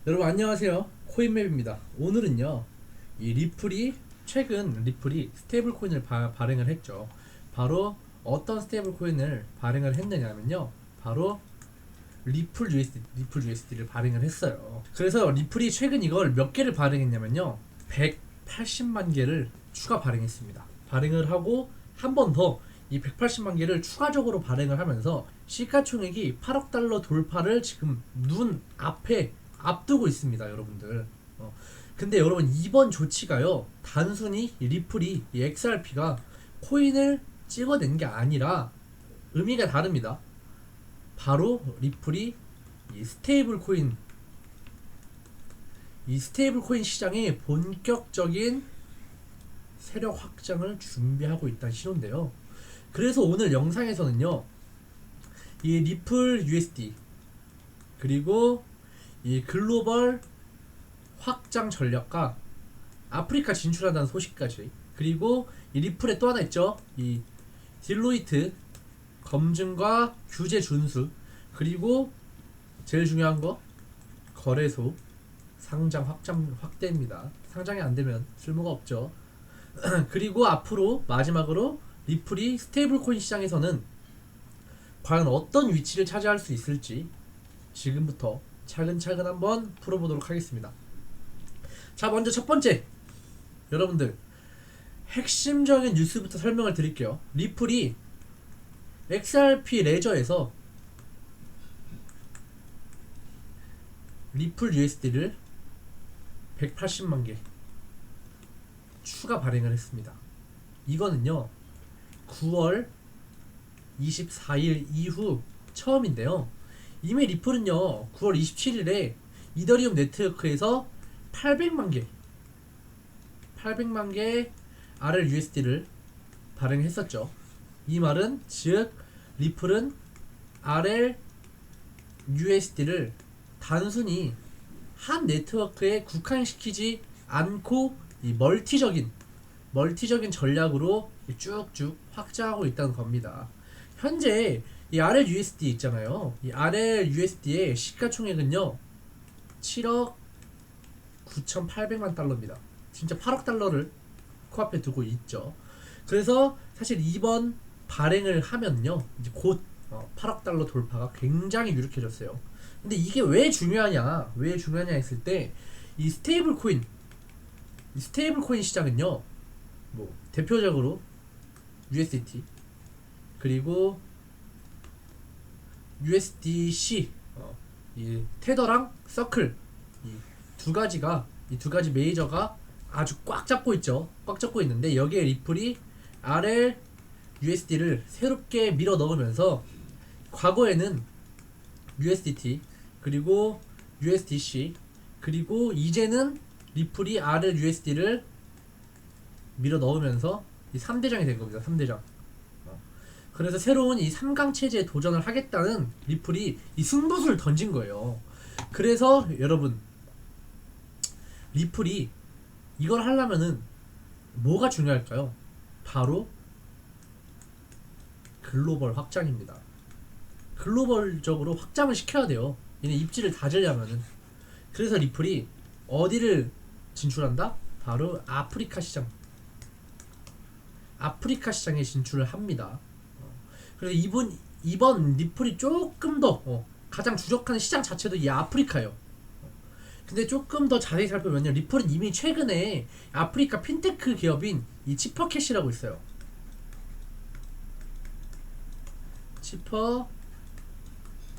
여러분 안녕하세요. 코인맵입니다. 오늘은요 이 리플이 최근 리플이 스테이블 코인을 발행을 했죠. 바로 어떤 스테이블 코인을 발행을 했느냐면요, 바로 리플 USD를 발행을 했어요. 그래서 리플이 최근 이걸 몇 개를 발행했냐면요, 180만 개를 추가 발행했습니다. 발행을 하고 한 번 더 이 180만 개를 추가적으로 발행을 하면서 시가총액이 8억 달러 돌파를 지금 눈 앞에 앞두고 있습니다, 여러분들. 근데 여러분, 이번 조치가요, 단순히 이 리플이 이 XRP가 코인을 찍어낸 게 아니라 의미가 다릅니다. 바로 리플이 이 스테이블 코인 시장의 본격적인 세력 확장을 준비하고 있다는 신호인데요. 그래서 오늘 영상에서는요, 이 리플 USD 그리고 이 글로벌 확장 전략과 아프리카 진출한다는 소식까지, 그리고 이 리플에 또 하나 있죠, 이 딜로이트 검증과 규제 준수, 그리고 제일 중요한 거 거래소 상장 확대입니다. 상장이 안 되면 쓸모가 없죠. 그리고 앞으로 마지막으로 리플이 스테이블 코인 시장에서는 과연 어떤 위치를 차지할 수 있을지 지금부터 차근차근 한번 풀어보도록 하겠습니다. 자, 먼저 첫 번째, 여러분들 핵심적인 뉴스부터 설명을 드릴게요. 리플이 XRP 레저에서 리플 USD를 180만 개 추가 발행을 했습니다. 이거는요 9월 24일 이후 처음인데요, 이미 리플은요 9월 27일에 이더리움 네트워크에서 800만 개 RLUSD를 발행했었죠. 이 말은 즉 리플은 RLUSD를 단순히 한 네트워크에 국한시키지 않고 이 멀티적인 전략으로 쭉쭉 확장하고 있다는 겁니다. 현재 이 RLUSD 있잖아요. 이 RLUSD의 시가총액은요 7억 9,800만 달러입니다. 진짜 8억 달러를 코앞에 두고 있죠. 그래서 사실 이번 발행을 하면요 이제 곧 8억 달러 돌파가 굉장히 유력해졌어요. 근데 이게 왜 중요하냐 했을 때, 이 스테이블 코인 시장은요, 뭐 대표적으로 USDT 그리고 USDC, 이 테더랑 서클, 이 두 가지 메이저가 아주 꽉 잡고 있죠. 꽉 잡고 있는데 여기에 리플이 RL USD를 새롭게 밀어 넣으면서 과거에는 USDT 그리고 USDC 그리고 이제는 리플이 RL USD를 밀어 넣으면서 이 3대장이 된 겁니다. 3대장. 그래서 새로운 이 3강 체제에 도전을 하겠다는 리플이 이 승부수를 던진 거예요. 그래서 여러분, 리플이 이걸 하려면은 뭐가 중요할까요? 바로 글로벌 확장입니다. 글로벌적으로 확장을 시켜야 돼요. 얘네 입지를 다지려면은. 그래서 리플이 어디를 진출한다? 바로 아프리카 시장에 진출을 합니다. 그래서 이번 리플이 조금 더 가장 주력하는 시장 자체도 이 아프리카예요. 근데 조금 더 자세히 살펴보면요, 리플은 이미 최근에 아프리카 핀테크 기업인 이 치퍼캐시라고 있어요. 치퍼,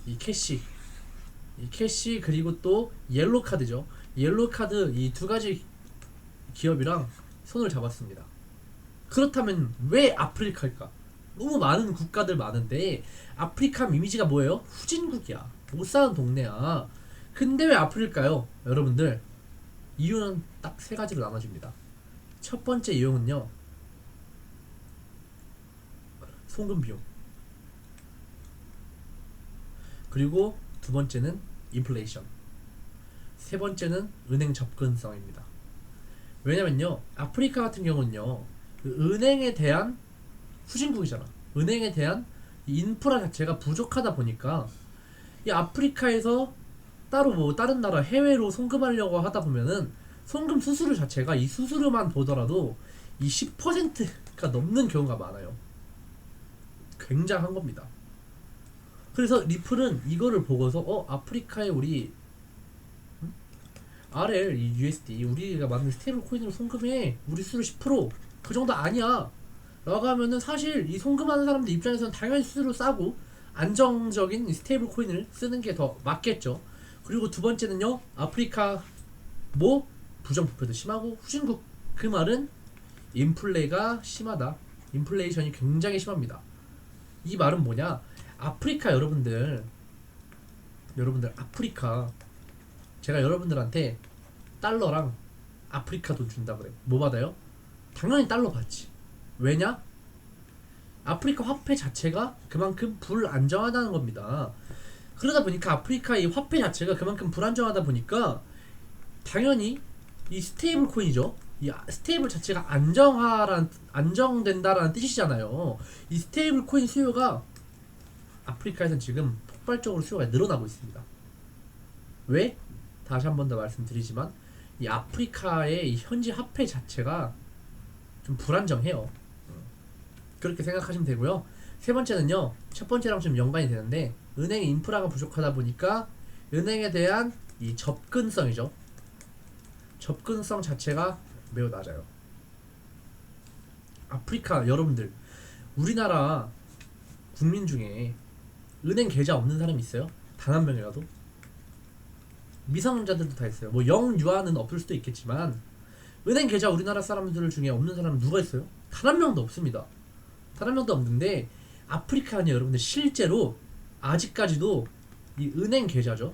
이 캐시 그리고 또 옐로카드죠. 옐로카드, 이 두 가지 기업이랑 손을 잡았습니다. 그렇다면 왜 아프리카일까? 너무 많은 국가들 많은데 아프리카 이미지가 뭐예요? 후진국이야, 못 사는 동네야. 근데 왜 아프릴까요? 여러분들, 이유는 딱 세 가지로 나눠집니다. 첫 번째 이유는요, 송금 비용. 그리고 두 번째는 인플레이션. 세 번째는 은행 접근성입니다. 왜냐면요, 아프리카 같은 경우는요, 그 은행에 대한 후진국이잖아. 은행에 대한 이 인프라 자체가 부족하다 보니까 이 아프리카에서 따로 뭐 다른 나라 해외로 송금하려고 하다 보면은 송금 수수료 자체가 이 수수료만 보더라도 이 10%가 넘는 경우가 많아요. 굉장한 겁니다. 그래서 리플은 이거를 보고서 아프리카에 우리 RL 이 USD 우리가 만든 스테이블 코인으로 송금해, 우리 수수료 10%그 정도 아니야 라고 하면은 사실 이 송금하는 사람들 입장에서는 당연히 수수료 싸고 안정적인 스테이블 코인을 쓰는 게 더 맞겠죠. 그리고 두 번째는요, 아프리카 뭐 부정부패도 심하고 후진국, 그 말은 인플레가 심하다, 인플레이션이 굉장히 심합니다. 이 말은 뭐냐, 아프리카 여러분들 아프리카, 제가 여러분들한테 달러랑 아프리카 돈 준다 그래, 뭐 받아요? 당연히 달러 받지. 왜냐? 아프리카 화폐 자체가 그만큼 불안정하다는 겁니다. 그러다 보니까 아프리카 이 화폐 자체가 그만큼 불안정하다 보니까 당연히 이 스테이블 코인이죠. 이 스테이블 자체가 안정된다라는 뜻이잖아요. 이 스테이블 코인 수요가 아프리카에서는 지금 폭발적으로 수요가 늘어나고 있습니다. 왜? 다시 한 번 더 말씀드리지만 이 아프리카의 이 현지 화폐 자체가 좀 불안정해요. 그렇게 생각하시면 되고요. 세 번째는요, 첫 번째랑 좀 연관이 되는데, 은행 인프라가 부족하다 보니까 은행에 대한 이 접근성이죠. 접근성 자체가 매우 낮아요. 아프리카 여러분들, 우리나라 국민 중에 은행 계좌 없는 사람이 있어요? 단 한 명이라도? 미성년자들도 다 있어요. 뭐 영유아는 없을 수도 있겠지만 은행 계좌 우리나라 사람들 중에 없는 사람은 누가 있어요? 단 한 명도 없습니다. 단 한 명도 없는데 아프리카는 여러분들 실제로 아직까지도 이 은행 계좌죠.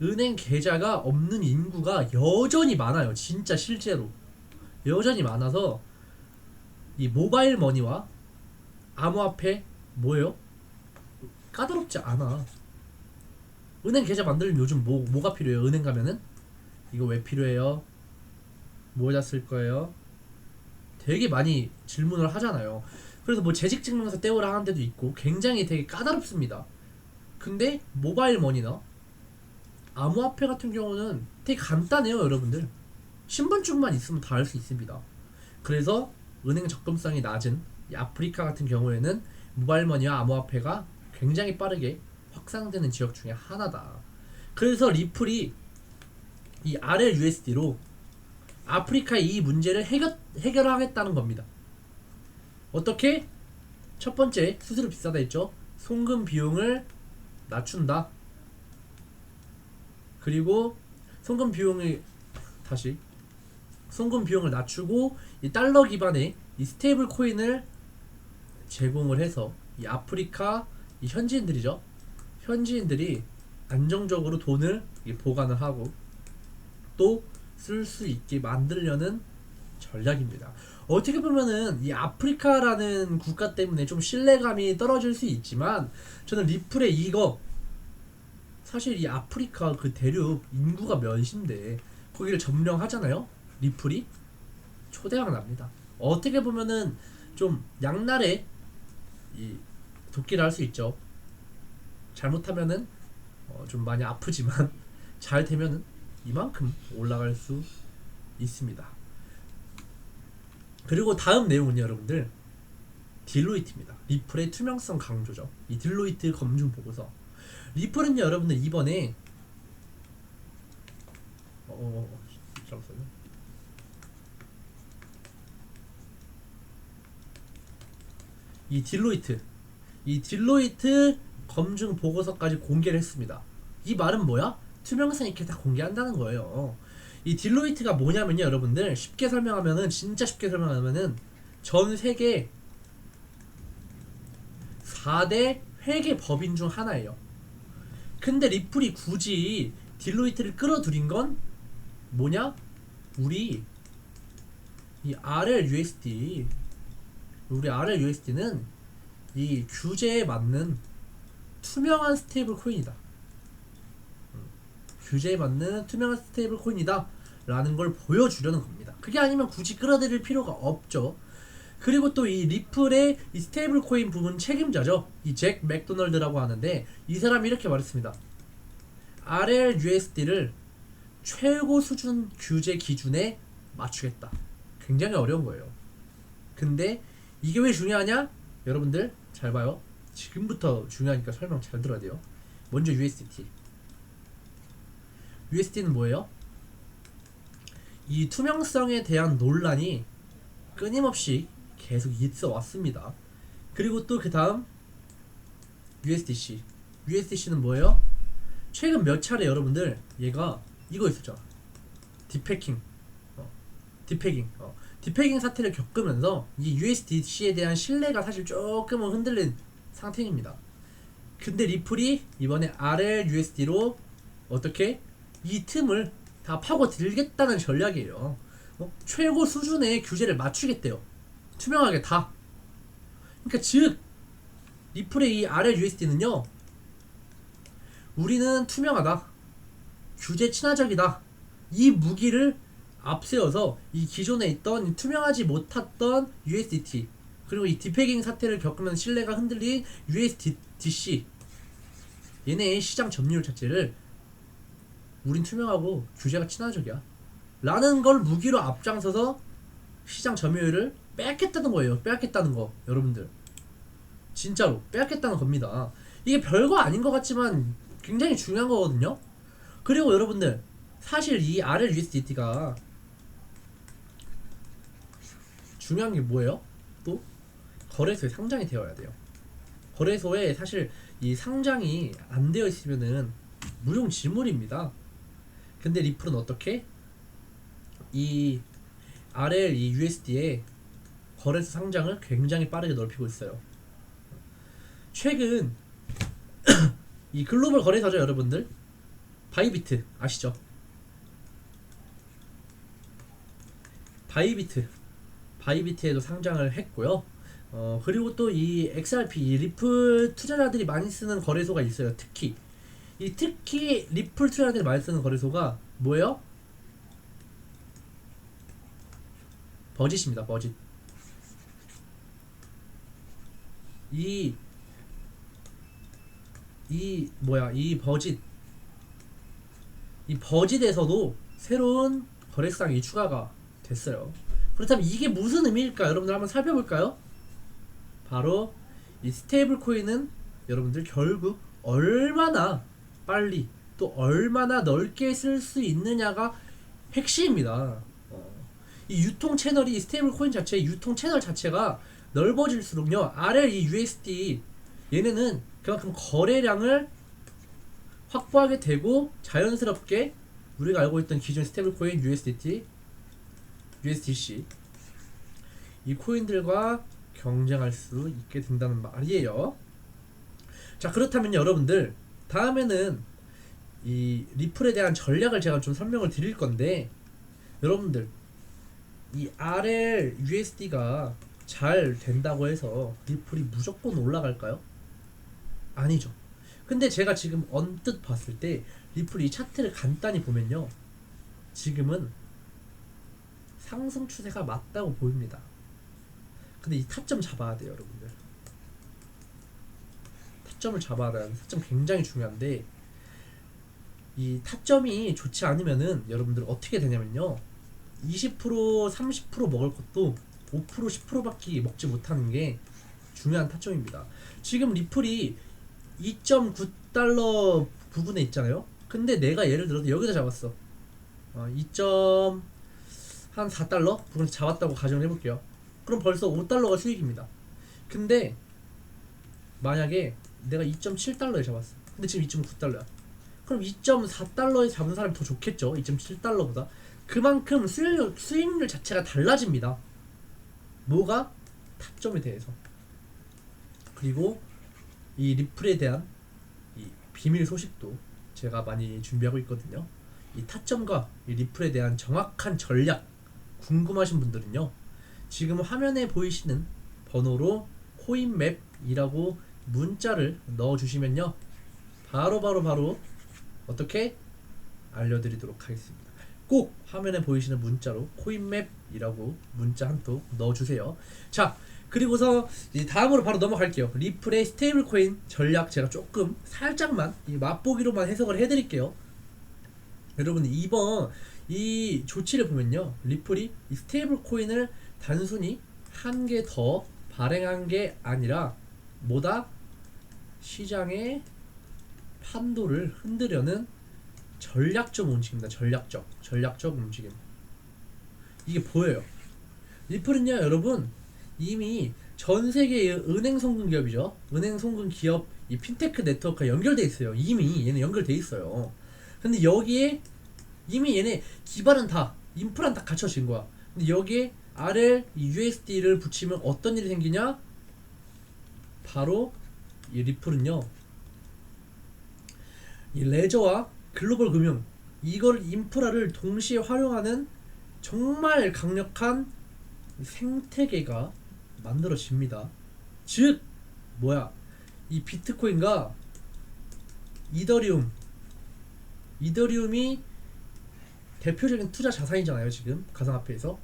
은행 계좌가 없는 인구가 여전히 많아요. 진짜 실제로 여전히 많아서 이 모바일 머니와 암호화폐 뭐예요? 까다롭지 않아. 은행 계좌 만들려면 요즘 뭐가 필요해요? 은행 가면은 이거 왜 필요해요? 뭐에다 쓸 거예요? 되게 많이 질문을 하잖아요. 그래서 뭐 재직증명서 떼오라 하는 데도 있고 굉장히 되게 까다롭습니다. 근데 모바일 머니나 암호화폐 같은 경우는 되게 간단해요. 여러분들 신분증만 있으면 다 할 수 있습니다. 그래서 은행 접근성이 낮은 이 아프리카 같은 경우에는 모바일 머니와 암호화폐가 굉장히 빠르게 확산되는 지역 중에 하나다. 그래서 리플이 이 RLUSD로 아프리카의 이 문제를 해결하겠다는 겁니다. 어떻게? 첫 번째, 수수료 비싸다 했죠. 송금 비용을 낮춘다. 그리고 송금 비용을 낮추고 이 달러 기반의 이 스테이블 코인을 제공을 해서 이 아프리카 이 현지인들이죠. 현지인들이 안정적으로 돈을 보관을 하고 또 쓸 수 있게 만들려는 전략입니다. 어떻게 보면은 이 아프리카라는 국가 때문에 좀 신뢰감이 떨어질 수 있지만 저는 리플의 이거 사실 이 아프리카 그 대륙 인구가 몇인데 거기를 점령하잖아요. 리플이 초대박 납니다. 어떻게 보면은 좀 양날의 이 도끼를 할 수 있죠. 잘못하면은 좀 많이 아프지만 잘 되면은 이만큼 올라갈 수 있습니다. 그리고 다음 내용은요, 여러분들 딜로이트입니다. 리플의 투명성 강조죠. 이 딜로이트 검증 보고서. 리플은요, 여러분들 이번에 잠깐만요. 이 딜로이트 검증 보고서까지 공개를 했습니다. 이 말은 뭐야? 투명성 있게 다 공개한다는 거예요. 이 딜로이트가 뭐냐면요, 여러분들 쉽게 설명하면은, 진짜 쉽게 설명하면은 전 세계 4대 회계 법인 중 하나예요. 근데 리플이 굳이 딜로이트를 끌어들인 건 뭐냐? 우리 RLUSD는 이 규제에 맞는 투명한 스테이블 코인이다. 규제에 맞는 투명한 스테이블 코인이다 라는 걸 보여주려는 겁니다. 그게 아니면 굳이 끌어들일 필요가 없죠. 그리고 또 이 리플의 이 스테이블 코인 부분 책임자죠. 이 잭 맥도널드라고 하는데 이 사람이 이렇게 말했습니다. RLUSD를 최고 수준 규제 기준에 맞추겠다. 굉장히 어려운 거예요. 근데 이게 왜 중요하냐? 여러분들 잘 봐요. 지금부터 중요하니까 설명 잘 들어야 돼요. 먼저 USDT. USDT는 뭐예요? 이 투명성에 대한 논란이 끊임없이 계속 있어 왔습니다. 그리고 또 그 다음 USDC. USDC는 뭐예요? 최근 몇 차례 여러분들 얘가 이거 있었잖아. 디패킹. 디패킹 사태를 겪으면서 이 USDC에 대한 신뢰가 사실 조금은 흔들린 상태입니다. 근데 리플이 이번에 RLUSD로 어떻게 이 틈을 다 파고들겠다는 전략이에요. 최고 수준의 규제를 맞추겠대요. 투명하게 다. 그러니까 즉 리플의 이 RLUSD는요, 우리는 투명하다, 규제 친화적이다, 이 무기를 앞세워서 이 기존에 있던 투명하지 못했던 USDT, 그리고 이 디패깅 사태를 겪으면 신뢰가 흔들린 USDC, 얘네의 시장 점유율 자체를 우린 투명하고 규제가 친화적이야 라는 걸 무기로 앞장서서 시장 점유율을 뺏겠다는 거예요. 뺏겠다는 거. 여러분들 진짜로 뺏겠다는 겁니다. 이게 별거 아닌 것 같지만 굉장히 중요한 거거든요. 그리고 여러분들 사실 이 RLUSDT가 중요한 게 뭐예요? 또 거래소에 상장이 되어야 돼요. 거래소에 사실 이 상장이 안 되어 있으면은 무용지물입니다. 근데 리플은 어떻게? 이 RLUSD의 거래소 상장을 굉장히 빠르게 넓히고 있어요. 최근 이 글로벌 거래소죠, 여러분들. 바이비트 아시죠? 바이비트에도 상장을 했고요. 그리고 또 이 XRP, 이 리플 투자자들이 많이 쓰는 거래소가 있어요. 특히 리플 투자자들이 많이 쓰는 거래소가 뭐예요? 버짓입니다. 버짓. 이 버짓에서도 새로운 거래상이 추가가 됐어요. 그렇다면 이게 무슨 의미일까? 여러분들 한번 살펴볼까요? 바로 이 스테이블 코인은 여러분들 결국 얼마나 빨리 또 얼마나 넓게 쓸 수 있느냐가 핵심입니다. 이 유통 채널이, 스테이블 코인 자체의 유통 채널 자체가 넓어질수록요, RLUSD 얘네는 그만큼 거래량을 확보하게 되고 자연스럽게 우리가 알고 있던 기존 스테이블 코인 USDC 이 코인들과 경쟁할 수 있게 된다는 말이에요. 자, 그렇다면 여러분들 다음에는 이 리플에 대한 전략을 제가 좀 설명을 드릴 건데, 여러분들 이 RLUSD가 잘 된다고 해서 리플이 무조건 올라갈까요? 아니죠. 근데 제가 지금 언뜻 봤을 때 리플 이 차트를 간단히 보면요, 지금은 상승 추세가 맞다고 보입니다. 근데 이 타점 잡아야 돼요, 여러분들. 타점을 잡아야 돼요. 타점 굉장히 중요한데, 이 타점이 좋지 않으면은 여러분들 어떻게 되냐면요, 20% 30% 먹을 것도 5% 10%밖에 먹지 못하는 게 중요한 타점입니다. 지금 리플이 2.9달러 부분에 있잖아요. 근데 내가 예를 들어서 여기다 잡았어. 2.4달러 부분에서 잡았다고 가정을 해볼게요. 그럼 벌써 5달러가 수익입니다. 근데 만약에 내가 2.7달러에 잡았어. 근데 지금 2.9달러야. 그럼 2.4달러에 잡은 사람이 더 좋겠죠. 2.7달러보다. 그만큼 수익률 자체가 달라집니다. 뭐가? 타점에 대해서. 그리고 이 리플에 대한 이 비밀 소식도 제가 많이 준비하고 있거든요. 이 타점과 이 리플에 대한 정확한 전략 궁금하신 분들은요, 지금 화면에 보이시는 번호로 코인맵이라고 문자를 넣어주시면요, 바로 어떻게 알려드리도록 하겠습니다. 꼭 화면에 보이시는 문자로 코인맵이라고 문자 한 통 넣어주세요. 자, 그리고서 이제 다음으로 바로 넘어갈게요. 리플의 스테이블 코인 전략 제가 조금 살짝만 이 맛보기로만 해석을 해드릴게요. 여러분 이번 이 조치를 보면요, 리플이 이 스테이블 코인을 단순히 한 개 더 발행한 게 아니라 뭐다? 시장의 판도를 흔들려는 전략적 움직임입니다. 전략적 움직임. 이게 보여요. 리플은요 여러분 이미 전 세계의 은행 송금 기업이죠. 은행 송금 기업 이 핀테크 네트워크가 연결돼 있어요. 이미 얘네 연결돼 있어요. 근데 여기에 이미 얘네 기반은 다 인프라는 다 갖춰진 거야. 근데 여기에 RL USD를 붙이면 어떤 일이 생기냐? 바로 이 리플은요 이 레저와 글로벌 금융 이걸 인프라를 동시에 활용하는 정말 강력한 생태계가 만들어집니다. 즉 뭐야 이 비트코인과 이더리움이 대표적인 투자 자산이잖아요. 지금 가상화폐에서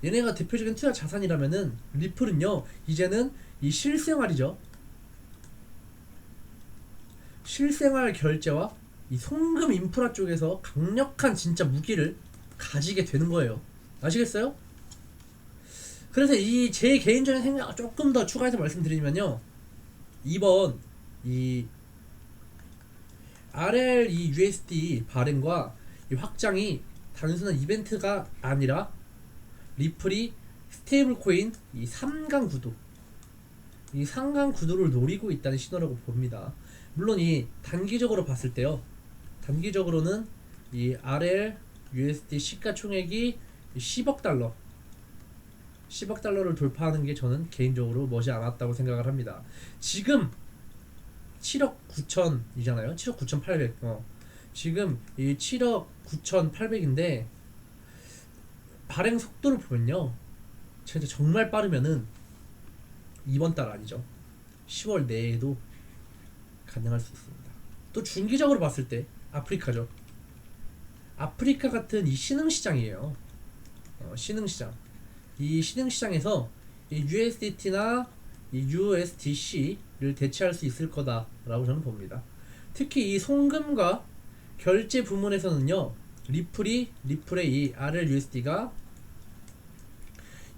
얘네가 대표적인 투자 자산이라면은 리플은요 이제는 이 실생활이죠. 실생활 결제와 이 송금 인프라 쪽에서 강력한 진짜 무기를 가지게 되는 거예요. 아시겠어요? 그래서 이 제 개인적인 생각을 조금 더 추가해서 말씀드리면요, 이번 이 RL 이 USD 발행과 이 확장이 단순한 이벤트가 아니라 리플이 스테이블 코인 이 3강 구도 이 3강 구도를 노리고 있다는 신호라고 봅니다. 물론 이 단기적으로 봤을 때요, 단기적으로는 이 RL USD 시가총액이 10억 달러를 돌파하는 게 저는 개인적으로 머지않았다고 생각을 합니다. 지금 7억 9천이잖아요. 7억 9,800. 지금 이 7억 9,800인데 발행 속도를 보면요, 진짜 정말 빠르면은 이번 달 아니죠. 10월 내에도 가능할 수 있습니다. 또 중기적으로 봤을 때 아프리카죠. 아프리카 같은 이 신흥시장이에요. 신흥시장. 이 신흥시장에서 이 USDT나 이 USDC를 대체할 수 있을 거다라고 저는 봅니다. 특히 이 송금과 결제 부문에서는요, 리플의 이 RLUSD가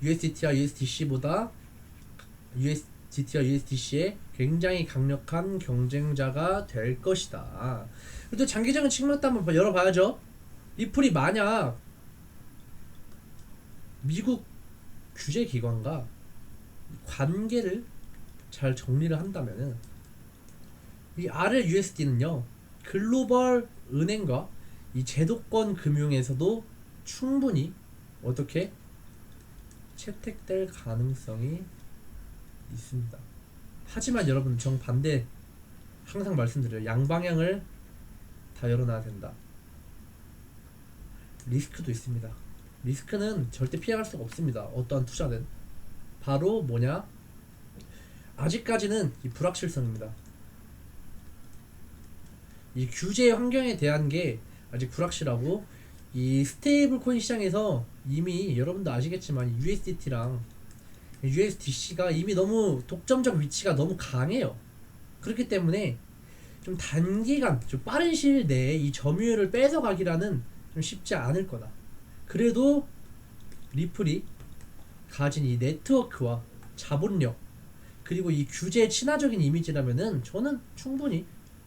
USDT와 USDC의 굉장히 강력한 경쟁자가 될 것이다. 또 장기적인 측면도 한번 열어봐야죠. 리플이 만약 미국 규제기관과 관계를 잘 정리를 한다면은 이 RLUSD는요 글로벌 은행과 이 제도권 금융에서도 충분히 어떻게 채택될 가능성이 있습니다. 하지만 여러분 정반대, 항상 말씀드려요. 양방향을 다 열어놔야 된다. 리스크도 있습니다. 리스크는 절대 피해갈 수가 없습니다. 어떠한 투자는 바로 뭐냐? 아직까지는 이 불확실성입니다. 이 규제 환경에 대한 게 아직 불확실하고, 이 스테이블 코인 시장에서 이미 여러분도 아시겠지만 USDT랑 USDC가 이미 너무 독점적 위치가 너무 강해요. 그렇기 때문에 좀 단기간, 좀 빠른 시일 내에 이 점유율을 뺏어가기라는 좀 쉽지 않을 거다. 그래도 리플이 가진 이 네트워크와 자본력, 그리고 이 규제 친화적인 이미지라면은 저는 충분히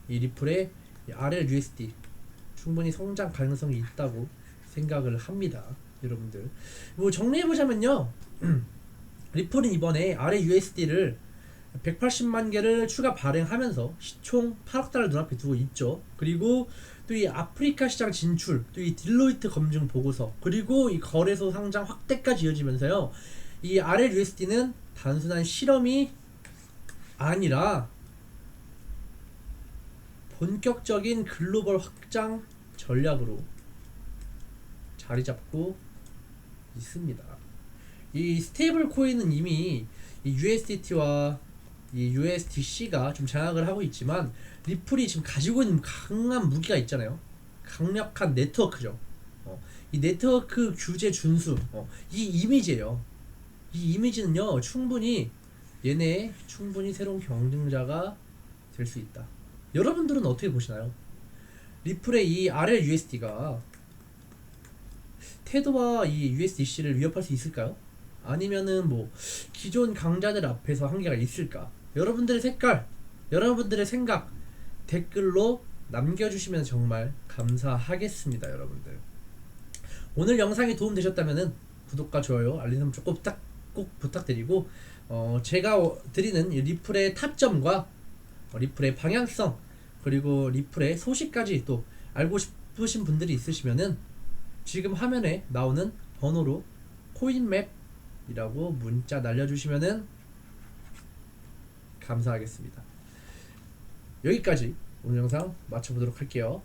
이 리플의 RLUSD 충분히 성장 가능성이 있다고 생각을 합니다. 여러분들 뭐 정리해보자면요, 리플은 이번에 RLUSD를 180만 개를 추가 발행하면서 시총 8억 달러 눈앞에 두고 있죠. 그리고 또 이 아프리카 시장 진출, 또 이 딜로이트 검증 보고서, 그리고 이 거래소 상장 확대까지 이어지면서요, 이 RLUSD는 단순한 실험이 아니라 본격적인 글로벌 확장 전략으로 자리 잡고 있습니다. 이 스테이블 코인은 이미 이 USDT와 이 USDC가 좀 장악을 하고 있지만, 리플이 지금 가지고 있는 강한 무기가 있잖아요. 강력한 네트워크죠. 이 네트워크 규제 준수, 이 이미지예요. 이 이미지는요 충분히 얘네 충분히 새로운 경쟁자가 될 수 있다. 여러분들은 어떻게 보시나요? 리플의 이 RLUSD가 테더와 이 USDC를 위협할 수 있을까요? 아니면은 뭐 기존 강자들 앞에서 한계가 있을까? 여러분들의 색깔, 여러분들의 생각 댓글로 남겨주시면 정말 감사하겠습니다, 여러분들. 오늘 영상이 도움되셨다면은 구독과 좋아요, 알림 설정 꼭 부탁드리고 제가 드리는 이 리플의 타점과 리플의 방향성 그리고 리플의 소식까지 또 알고 싶으신 분들이 있으시면은 지금 화면에 나오는 번호로 코인맵이라고 문자 날려주시면은 감사하겠습니다. 여기까지 오늘 영상 마쳐보도록 할게요.